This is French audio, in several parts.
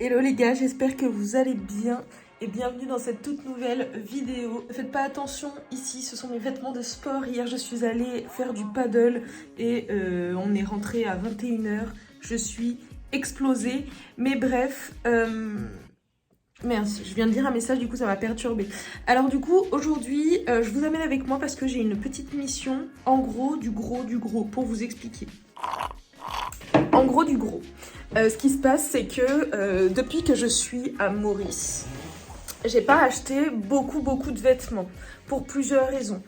Hello les gars, j'espère que vous allez bien et bienvenue dans cette toute nouvelle vidéo. Faites pas attention, ici ce sont mes vêtements de sport. Hier je suis allée faire du paddle et on est rentré à 21 h. Je suis explosée, mais bref... Mince, je viens de lire un message, du coup ça m'a perturbée. Alors du coup, aujourd'hui, je vous amène avec moi parce que j'ai une petite mission, en gros, du gros, pour vous expliquer. En gros, du gros. Ce qui se passe, c'est que depuis que je suis à Maurice, j'ai pas acheté beaucoup de vêtements, pour plusieurs raisons.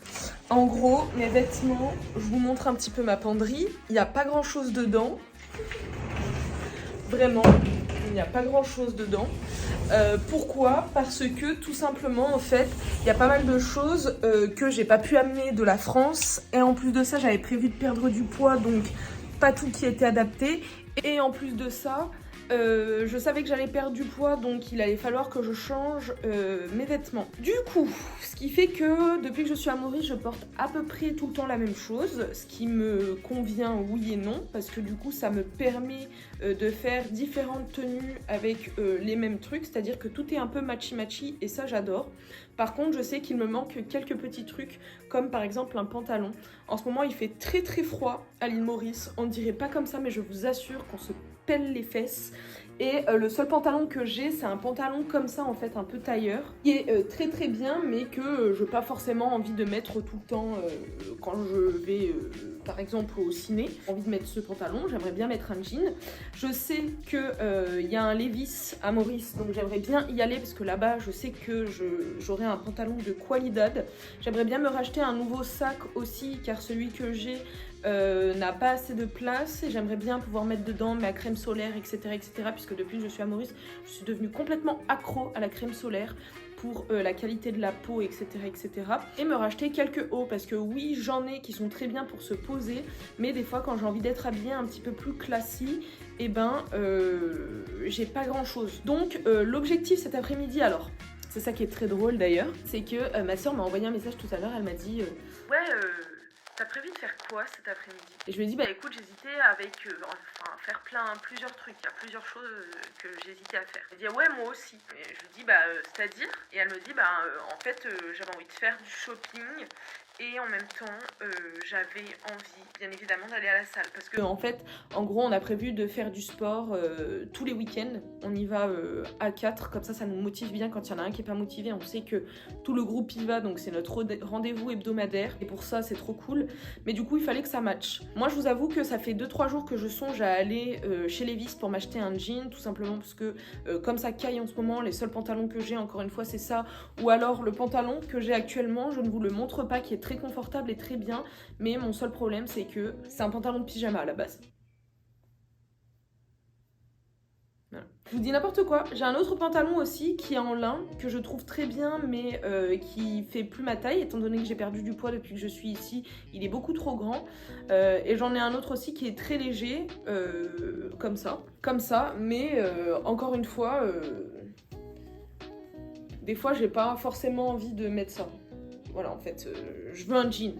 En gros, mes vêtements, je vous montre un petit peu ma penderie, il n'y a pas grand chose dedans. Vraiment, il n'y a pas grand chose dedans. Pourquoi? Parce que tout simplement en fait il y a pas mal de choses que j'ai pas pu amener de la France et en plus de ça j'avais prévu de perdre du poids donc pas tout qui était adapté et en plus de ça je savais que j'allais perdre du poids donc il allait falloir que je change mes vêtements. Du coup, ce qui fait que depuis que je suis à Maurice, je porte à peu près tout le temps la même chose, ce qui me convient oui et non, parce que du coup ça me permet de faire différentes tenues avec les mêmes trucs, c'est-à-dire que tout est un peu matchy et ça j'adore. Par contre, je sais qu'il me manque quelques petits trucs, comme par exemple un pantalon. En ce moment, il fait très froid à l'île Maurice. On ne dirait pas comme ça, mais je vous assure qu'on se pèle les fesses. Et le seul pantalon que j'ai, c'est un pantalon comme ça, en fait, un peu tailleur, qui est très bien, mais que je n'ai pas forcément envie de mettre tout le temps quand je vais, par exemple, au ciné. J'ai envie de mettre ce pantalon, j'aimerais bien mettre un jean. Je sais qu'il y a un Levi's à Maurice, donc j'aimerais bien y aller, parce que là-bas, je sais que j'aurai un pantalon de qualidad. J'aimerais bien me racheter un nouveau sac aussi, car celui que j'ai n'a pas assez de place et j'aimerais bien pouvoir mettre dedans ma crème solaire, etc. puisque depuis que je suis à Maurice, je suis devenue complètement accro à la crème solaire pour la qualité de la peau, etc. Et me racheter quelques hauts, parce que oui, j'en ai qui sont très bien pour se poser, mais des fois, quand j'ai envie d'être habillée un petit peu plus classique, et ben, j'ai pas grand-chose. Donc, l'objectif cet après-midi, alors, c'est ça qui est très drôle d'ailleurs, c'est que ma soeur m'a envoyé un message tout à l'heure, elle m'a dit ouais, t'as prévu de faire quoi cet après-midi? Et je lui ai dit bah écoute, j'hésitais avec faire plusieurs trucs, il y a plusieurs choses que j'hésitais à faire. Elle dit ouais, moi aussi. Et je lui dis bah c'est-à-dire? Et elle me dit bah en fait j'avais envie de faire du shopping et en même temps j'avais envie bien évidemment d'aller à la salle, parce que en fait en gros on a prévu de faire du sport tous les week-ends. On y va à 4, comme ça nous motive bien. Quand il y en a un qui est pas motivé, on sait que tout le groupe y va, donc c'est notre rendez-vous hebdomadaire et pour ça c'est trop cool. Mais du coup il fallait que ça matche. Moi je vous avoue que ça fait 2-3 jours que je songe à aller chez Levi's pour m'acheter un jean, tout simplement parce que comme ça caille en ce moment, les seuls pantalons que j'ai encore une fois c'est ça, ou alors le pantalon que j'ai actuellement, je ne vous le montre pas, qui est très confortable et très bien, mais mon seul problème c'est que c'est un pantalon de pyjama à la base. Voilà. Je vous dis n'importe quoi, j'ai un autre pantalon aussi qui est en lin, que je trouve très bien, mais qui fait plus ma taille, étant donné que j'ai perdu du poids depuis que je suis ici, il est beaucoup trop grand. Et j'en ai un autre aussi qui est très léger, comme ça, mais encore une fois, des fois j'ai pas forcément envie de mettre ça. Voilà, en fait, je veux un jean.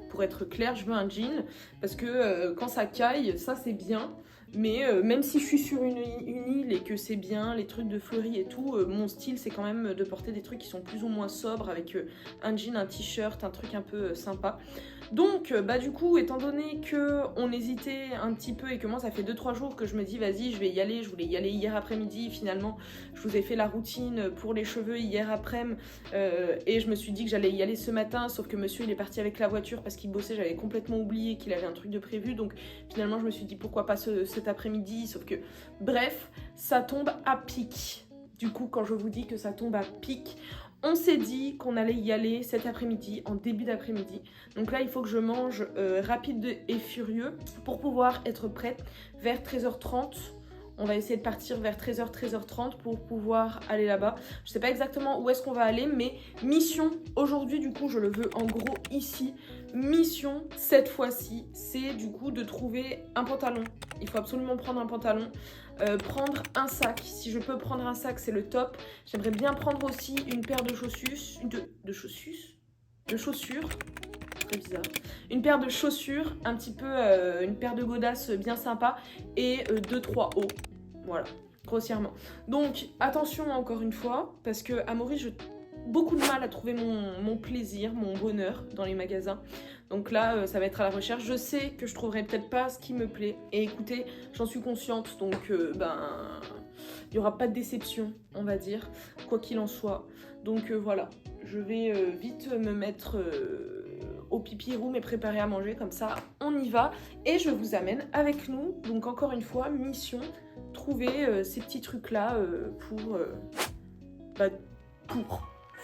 Pour être clair, je veux un jean, parce que quand ça caille, ça c'est bien. Mais même si je suis sur une île et que c'est bien, les trucs de fleuris et tout, mon style c'est quand même de porter des trucs qui sont plus ou moins sobres, avec un jean, un t-shirt, un truc un peu sympa. Donc bah du coup, étant donné qu'on hésitait un petit peu et que moi ça fait 2-3 jours que je me dis vas-y je vais y aller, je voulais y aller hier après-midi, finalement je vous ai fait la routine pour les cheveux hier après-midi et je me suis dit que j'allais y aller ce matin, sauf que monsieur il est parti avec la voiture parce qu'il bossait, j'avais complètement oublié qu'il avait un truc de prévu, donc finalement je me suis dit pourquoi pas cet après-midi, sauf que bref, ça tombe à pic. Du coup, quand je vous dis que ça tombe à pic, on s'est dit qu'on allait y aller cet après-midi, en début d'après-midi. Donc là, il faut que je mange rapide et furieux pour pouvoir être prête vers 13h30. On va essayer de partir vers 13h, 13h30 pour pouvoir aller là-bas. Je sais pas exactement où est-ce qu'on va aller, mais mission aujourd'hui, du coup, je le veux en gros ici. Mission, cette fois-ci, c'est du coup de trouver un pantalon. Il faut absolument prendre un pantalon. Prendre un sac, si je peux prendre un sac c'est le top. J'aimerais bien prendre aussi une paire de chaussures, de chaussures, très bizarre, une paire de chaussures, un petit peu une paire de godasses bien sympa et 2-3 hauts, voilà. grossièrement. Donc attention encore une fois, parce que à Maurice, j'ai beaucoup de mal à trouver mon plaisir, mon bonheur dans les magasins. Donc là, ça va être à la recherche. Je sais que je trouverai peut-être pas ce qui me plaît. Et écoutez, j'en suis consciente, donc il n'y aura pas de déception, on va dire, quoi qu'il en soit. Donc voilà, je vais vite me mettre au pipi room et préparer à manger, comme ça on y va. Et je vous amène avec nous. Donc encore une fois, mission, trouver ces petits trucs-là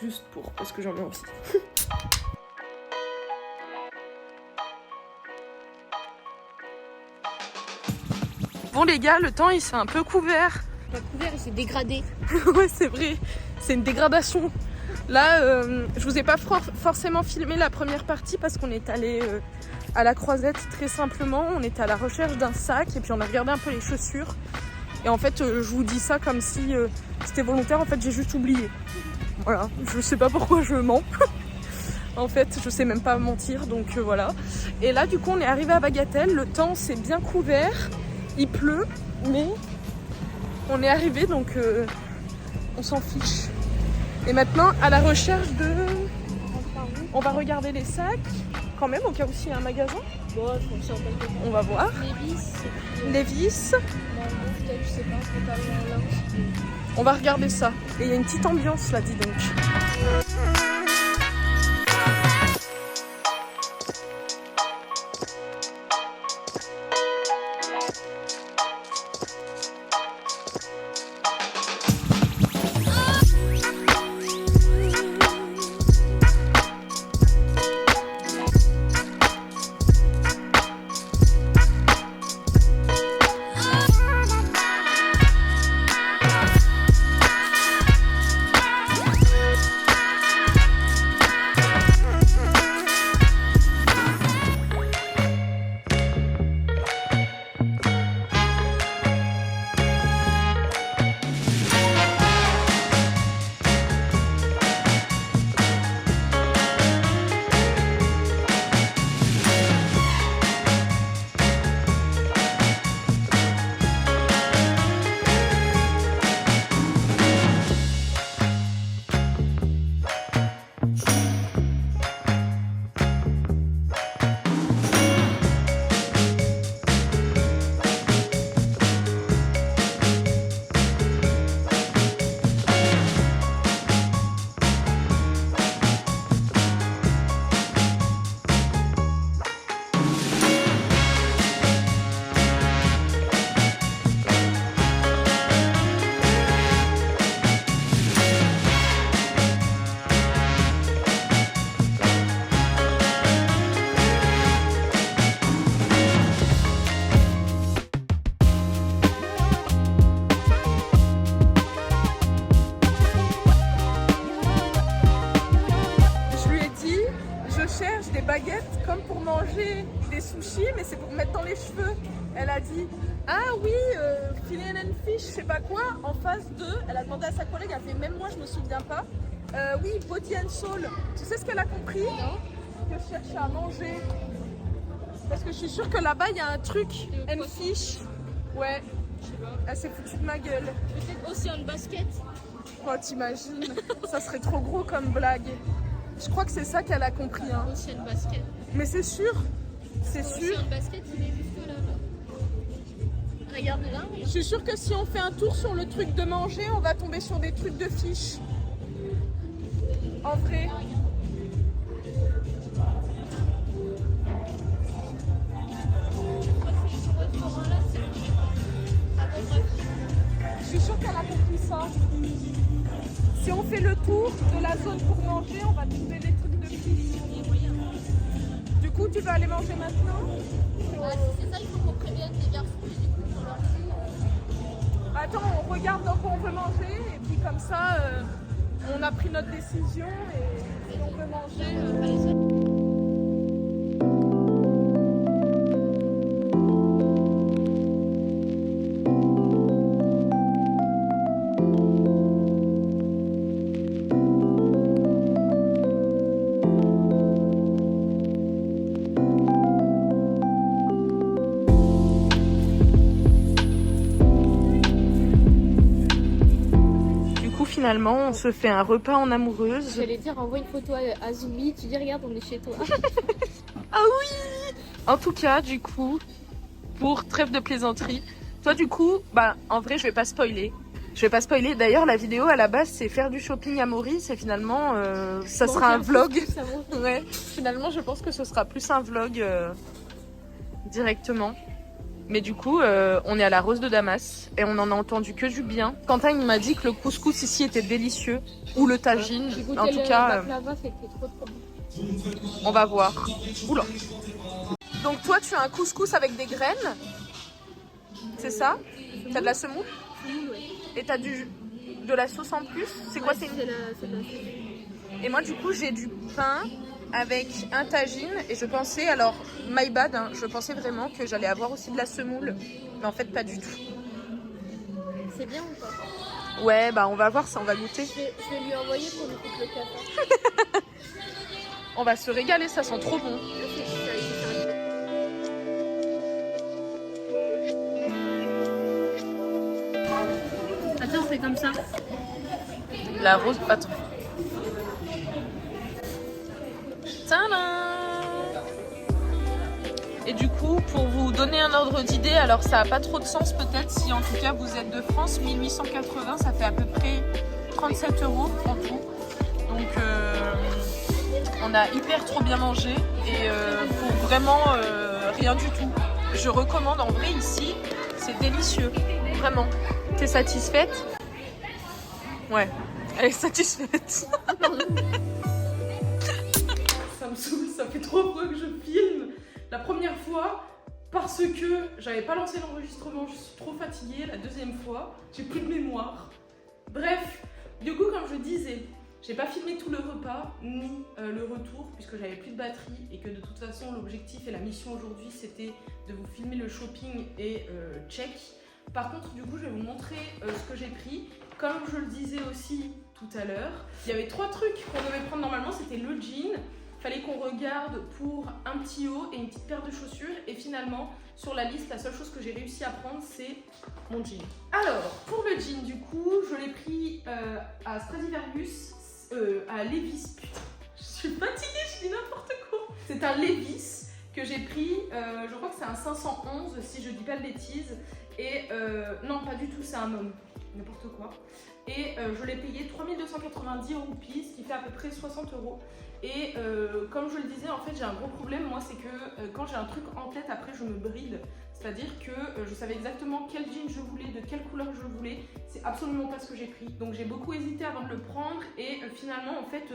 juste pour, parce que j'en ai envie. Bon les gars, le temps il s'est un peu couvert. Pas couvert, il s'est dégradé. Ouais, c'est vrai, c'est une dégradation. Là, je vous ai pas forcément filmé la première partie parce qu'on est allé à la Croisette très simplement. On était à la recherche d'un sac et puis on a regardé un peu les chaussures. Et en fait, je vous dis ça comme si c'était volontaire. En fait, j'ai juste oublié. Voilà, je sais pas pourquoi je mens. En fait, je sais même pas mentir, donc voilà. Et là, du coup, on est arrivé à Bagatelle. Le temps s'est bien couvert. Il pleut, mais on est arrivé, donc on s'en fiche. Et maintenant, à la recherche de... On va regarder les sacs, quand même, au cas où s'il y a un magasin. Bon, je sais pas. On va voir. Les vis. Je sais pas, c'est pas là aussi. On va regarder ça. Et il y a une petite ambiance là, dis donc. Baguette comme pour manger des sushis, mais c'est pour mettre dans les cheveux. Elle a dit ah oui, filet and fish, je sais pas quoi, en phase 2. Elle a demandé à sa collègue, elle a fait même moi je me souviens pas. Oui, body and soul. Tu sais ce qu'elle a compris? Non. Que je cherche à manger. Parce que je suis sûre que là-bas il y a un truc and fish. Ouais. Je sais pas. Elle s'est foutue de ma gueule. Peut-être aussi en basket. Oh t'imagines? Ça serait trop gros comme blague. Je crois que c'est ça qu'elle a compris. Hein. Ocean Basket. Mais c'est sûr. C'est sûr. Ocean Basket, il est juste là. Regarde là. Je suis sûre que si on fait un tour sur le truc de manger, on va tomber sur des trucs de fiches. En vrai. Je suis sûre qu'elle a compris ça. Si on fait le tour de la zone pour manger, on va trouver des trucs de fiches. Du coup, tu vas aller manger maintenant? C'est ça, il faut qu'on prévienne les garçons. Et du coup, on leur dit, Attends, on regarde dans quoi on veut manger et puis comme ça, on a pris notre décision et si on veut manger... allez, ça. finalement, on se fait un repas en amoureuse. J'allais dire, envoie une photo à Zoubi, tu dis regarde, on est chez toi. Ah oui! En tout cas, du coup, pour trêve de plaisanterie, toi du coup, bah en vrai je vais pas spoiler. Je vais pas spoiler. D'ailleurs, la vidéo à la base c'est faire du shopping à Maurice et finalement ça Bon, sera un vlog. Ça monte. Ouais. Finalement, je pense que ce sera plus un vlog directement. Mais du coup, on est à la Rose de Damas et on en a entendu que du bien. Quentin il m'a dit que le couscous ici était délicieux ou le tagine. J'ai goûté En tout le cas, baklava, c'était trop bon. on va voir. Oula. Donc toi, tu as un couscous avec des graines. C'est ça? T'as de la semoule? Semoule, ouais. Et t'as de la sauce en plus? C'est quoi? Ouais, c'est la semoule. Et moi du coup j'ai du pain avec un tagine et je pensais, alors my bad, hein, je pensais vraiment que j'allais avoir aussi de la semoule. Mais en fait pas du tout. C'est bien ou pas? Ouais bah on va voir ça, on va goûter. Je vais lui envoyer pour lui couper le café. On va se régaler, ça sent trop bon. Attends, c'est comme ça. La rose, attends. Tadam! Et du coup, pour vous donner un ordre d'idée, alors ça n'a pas trop de sens peut-être si en tout cas vous êtes de France, 1880, ça fait à peu près 37 € en tout. Donc on a hyper trop bien mangé et pour vraiment rien du tout. Je recommande en vrai ici, c'est délicieux, vraiment. T'es satisfaite? Ouais, elle est satisfaite. Ça me saoule, ça fait 3 fois que je filme. La première fois, parce que j'avais pas lancé l'enregistrement, je suis trop fatiguée. La deuxième fois, j'ai plus de mémoire. Bref, du coup, comme je disais, j'ai pas filmé tout le repas, ni le retour, puisque j'avais plus de batterie et que de toute façon, l'objectif et la mission aujourd'hui, c'était de vous filmer le shopping et check. Par contre, du coup, je vais vous montrer ce que j'ai pris. Comme je le disais aussi tout à l'heure, il y avait 3 trucs qu'on devait prendre normalement, c'était le jean. Fallait qu'on regarde pour un petit haut et une petite paire de chaussures. Et finalement, sur la liste, la seule chose que j'ai réussi à prendre, c'est mon jean. Alors, pour le jean, du coup, je l'ai pris à Stradivarius, à Levi's. Putain, je suis fatiguée, je dis n'importe quoi. C'est un Levi's que j'ai pris, je crois que c'est un 511, si je dis pas de bêtises. Et non, pas du tout, c'est un homme. N'importe quoi. Et je l'ai payé 3290 roupies, ce qui fait à peu près 60 €. Et comme je le disais, en fait, j'ai un gros problème, moi, c'est que quand j'ai un truc en tête, après, je me bride. C'est-à-dire que je savais exactement quel jean je voulais, de quelle couleur je voulais. C'est absolument pas ce que j'ai pris. Donc j'ai beaucoup hésité avant de le prendre. Et finalement, en fait,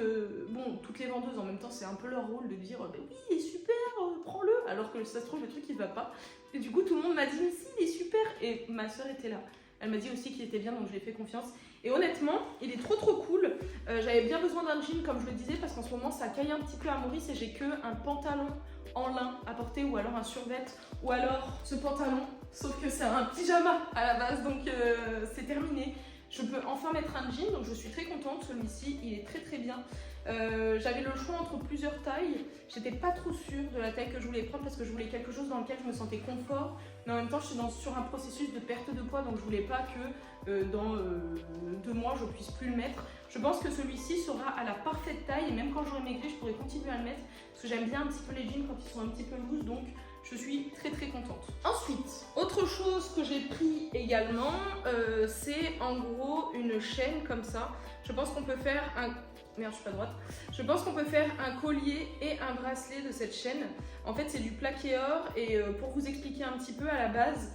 bon, toutes les vendeuses, en même temps, c'est un peu leur rôle de dire bah oui, il est super, prends-le. Alors que ça se trouve, le truc, il va pas. Et du coup, tout le monde m'a dit mais si, il est super. Et ma soeur était là. Elle m'a dit aussi qu'il était bien, donc je lui ai fait confiance. Et honnêtement, il est trop cool. J'avais bien besoin d'un jean, comme je le disais, parce qu'en ce moment, ça caille un petit peu à Maurice et j'ai que un pantalon en lin à porter, ou alors un survêt, ou alors ce pantalon. Sauf que c'est un pyjama à la base, donc c'est terminé. Je peux enfin mettre un jean, donc je suis très contente. Celui-ci, il est très bien. J'avais le choix entre plusieurs tailles. J'étais pas trop sûre de la taille que je voulais prendre parce que je voulais quelque chose dans lequel je me sentais confort. Mais en même temps, je suis sur un processus de perte de poids, donc je voulais pas que dans 2 mois, je puisse plus le mettre. Je pense que celui-ci sera à la parfaite taille et même quand j'aurai maigri, je pourrai continuer à le mettre parce que j'aime bien un petit peu les jeans quand ils sont un petit peu loose, donc je suis très contente. Ensuite, autre chose que j'ai pris également, c'est en gros une chaîne comme ça. Je pense qu'on peut faire un... Merde, je suis pas droite. Je pense qu'on peut faire un collier et un bracelet de cette chaîne. En fait, c'est du plaqué or et pour vous expliquer un petit peu à la base,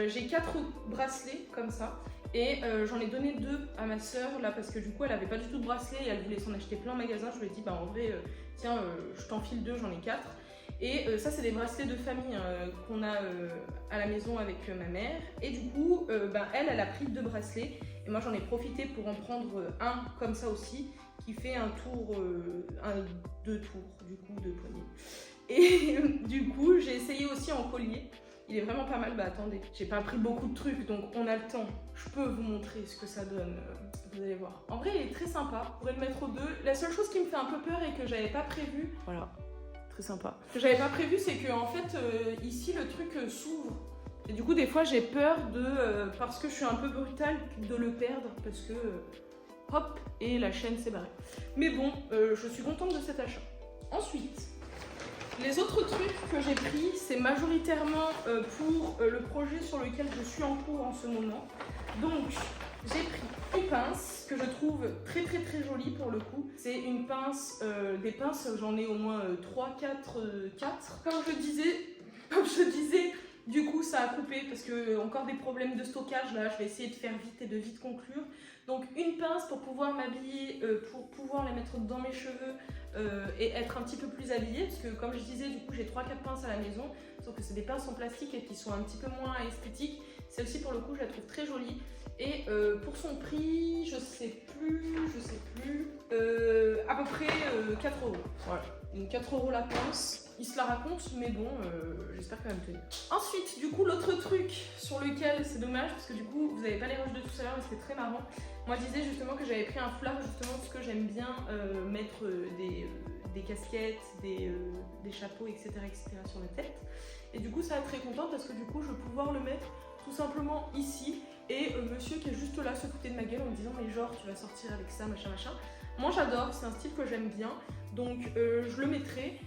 j'ai 4 bracelets comme ça. Et j'en ai donné 2 à ma soeur là parce que du coup elle avait pas du tout de bracelet et elle voulait s'en acheter plein en magasin. Je lui ai dit bah en vrai tiens je t'en file 2, j'en ai 4. Et ça c'est des bracelets de famille qu'on a à la maison avec ma mère. Et du coup elle a pris 2 bracelets et moi j'en ai profité pour en prendre un comme ça aussi qui fait un tour, 2 tours du coup de poignet. Et du coup j'ai essayé aussi en collier. Il est vraiment pas mal. Bah attendez, j'ai pas pris beaucoup de trucs donc on a le temps. Je peux vous montrer ce que ça donne, vous allez voir. En vrai il est très sympa, vous pourrez le mettre aux 2. La seule chose qui me fait un peu peur et que j'avais pas prévu, voilà, très sympa. Ce que j'avais pas prévu c'est que en fait ici le truc s'ouvre. Et du coup des fois j'ai peur de, parce que je suis un peu brutale, de le perdre parce que hop, et la chaîne s'est barrée. Mais bon, je suis contente de cet achat. Ensuite, les autres trucs que j'ai pris, c'est majoritairement pour le projet sur lequel je suis en cours en ce moment. Donc, j'ai pris une pince que je trouve très jolie pour le coup. C'est une pince, des pinces, j'en ai au moins 3, 4. Comme je disais, du coup ça a coupé parce que encore des problèmes de stockage là, je vais essayer de faire vite et de vite conclure. Donc une pince pour pouvoir m'habiller, pour pouvoir la mettre dans mes cheveux et être un petit peu plus habillée, parce que comme je disais, du coup j'ai 3-4 pinces à la maison, sauf que c'est des pinces en plastique et qui sont un petit peu moins esthétiques. Celle-ci pour le coup je la trouve très jolie. Et pour son prix, je sais plus, à peu près 4 €. Voilà, donc 4 € la pince. Il se la raconte, mais bon, j'espère qu'elle va me tenir. Ensuite, du coup, l'autre truc sur lequel c'est dommage, parce que du coup, vous n'avez pas les rushs de tout à l'heure, mais c'était très marrant. Moi, je disais justement que j'avais pris un foulard, justement, parce que j'aime bien mettre des casquettes, des chapeaux, etc., sur la tête. Et du coup, ça va être très contente parce que du coup, je vais pouvoir le mettre tout simplement ici. Et monsieur qui est juste là se foutait de ma gueule en me disant mais genre tu vas sortir avec ça machin. Moi j'adore, c'est un style que j'aime bien, donc je le mettrai.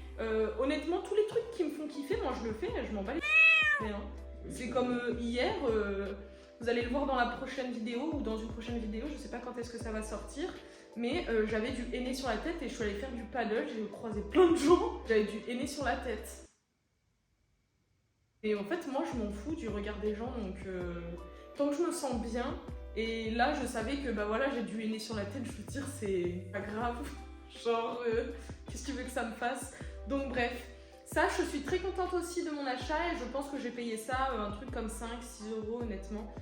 Honnêtement tous les trucs qui me font kiffer, moi je le fais, je m'en bats les hein. C'est comme hier, vous allez le voir dans la prochaine vidéo ou dans une prochaine vidéo, je sais pas quand est-ce que ça va sortir. Mais j'avais du henné sur la tête et je suis allée faire du paddle, j'ai croisé plein de gens, j'avais du henné sur la tête. Et en fait moi je m'en fous du regard des gens, donc tant que je me sens bien. Et là je savais que bah voilà, j'ai du henné sur la tête, je veux dire c'est pas grave, genre qu'est-ce que tu veux que ça me fasse. Donc bref, ça je suis très contente aussi de mon achat et je pense que j'ai payé ça un truc comme 5-6 € honnêtement.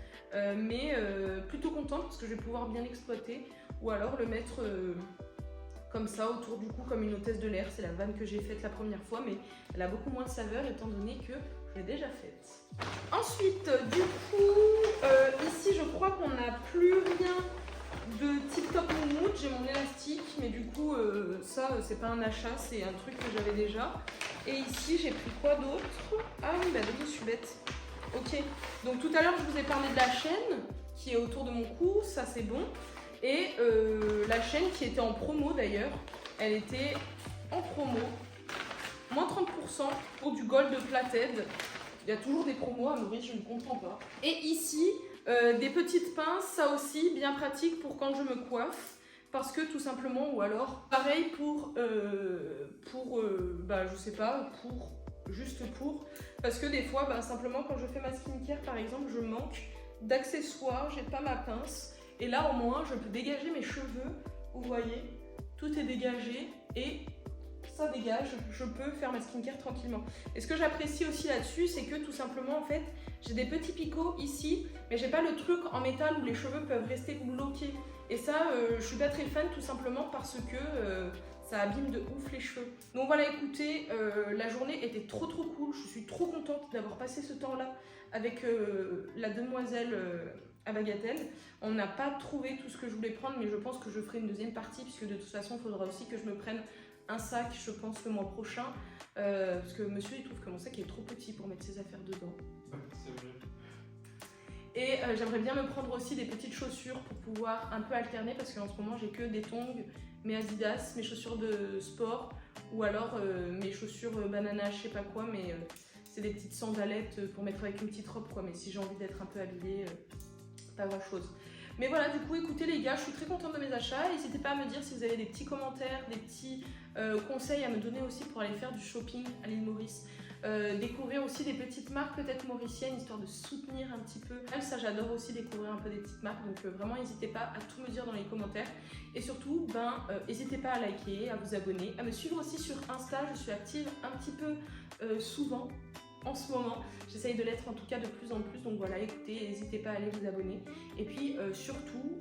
Mais plutôt contente parce que je vais pouvoir bien l'exploiter ou alors le mettre comme ça autour du cou comme une hôtesse de l'air. C'est la vanne que j'ai faite la première fois, mais elle a beaucoup moins de saveur étant donné que je l'ai déjà faite. Ensuite, du coup, ici je crois qu'on n'a plus rien de Tip Top Moumout. J'ai mon élastique, mais du coup ça c'est pas un achat, c'est un truc que j'avais déjà. Et ici j'ai pris quoi d'autre? Ah oui, bah je suis bête. Ok, donc tout à l'heure je vous ai parlé de la chaîne qui est autour de mon cou, ça c'est bon. Et la chaîne qui était en promo d'ailleurs, elle était en promo, moins 30% pour du gold plated. Il y a toujours des promos à Maurice, je ne comprends pas. Et ici, des petites pinces, ça aussi, bien pratique pour quand je me coiffe. Parce que tout simplement, ou alors, pareil bah je sais pas, juste pour. Parce que des fois, bah, simplement quand je fais ma skincare par exemple, je manque d'accessoires, j'ai pas ma pince. Et là au moins, je peux dégager mes cheveux, vous voyez, tout est dégagé et ça dégage, je peux faire ma skincare tranquillement. Et ce que j'apprécie aussi là-dessus, c'est que tout simplement en fait, j'ai des petits picots ici, mais j'ai pas le truc en métal où les cheveux peuvent rester bloqués. Et ça, je suis pas très fan tout simplement parce que ça abîme de ouf les cheveux. Donc voilà, écoutez, la journée était trop cool, je suis trop contente d'avoir passé ce temps-là avec la demoiselle à Bagatelle. On n'a pas trouvé tout ce que je voulais prendre, mais je pense que je ferai une deuxième partie, puisque de toute façon, il faudra aussi que je me prenne un sac, je pense, le mois prochain, parce que monsieur, il trouve que mon sac est trop petit pour mettre ses affaires dedans. C'est vrai. Et j'aimerais bien me prendre aussi des petites chaussures pour pouvoir un peu alterner, parce qu'en ce moment, j'ai que des tongs, mes Adidas, mes chaussures de sport, ou alors mes chaussures banana, je sais pas quoi, mais c'est des petites sandalettes pour mettre avec une petite robe, quoi. Mais si j'ai envie d'être un peu habillée, pas grand chose. Mais voilà, du coup, écoutez les gars, je suis très contente de mes achats. N'hésitez pas à me dire si vous avez des petits commentaires, des petits conseils à me donner aussi pour aller faire du shopping à l'île Maurice. Découvrir aussi des petites marques peut-être mauriciennes, histoire de soutenir un petit peu. Ça, j'adore aussi découvrir un peu des petites marques. Donc vraiment, n'hésitez pas à tout me dire dans les commentaires. Et surtout, n'hésitez pas à liker, à vous abonner, à me suivre aussi sur Insta. Je suis active un petit peu souvent. En ce moment, j'essaye de l'être en tout cas de plus en plus, donc voilà, écoutez, n'hésitez pas à aller vous abonner. Et puis surtout,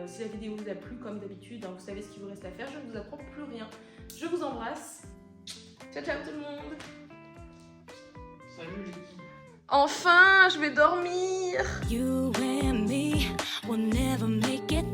si la vidéo vous a plu, comme d'habitude, hein, vous savez ce qu'il vous reste à faire, je ne vous apprends plus rien. Je vous embrasse. Ciao ciao tout le monde. Salut les filles. Enfin, je vais dormir. You and me will never make it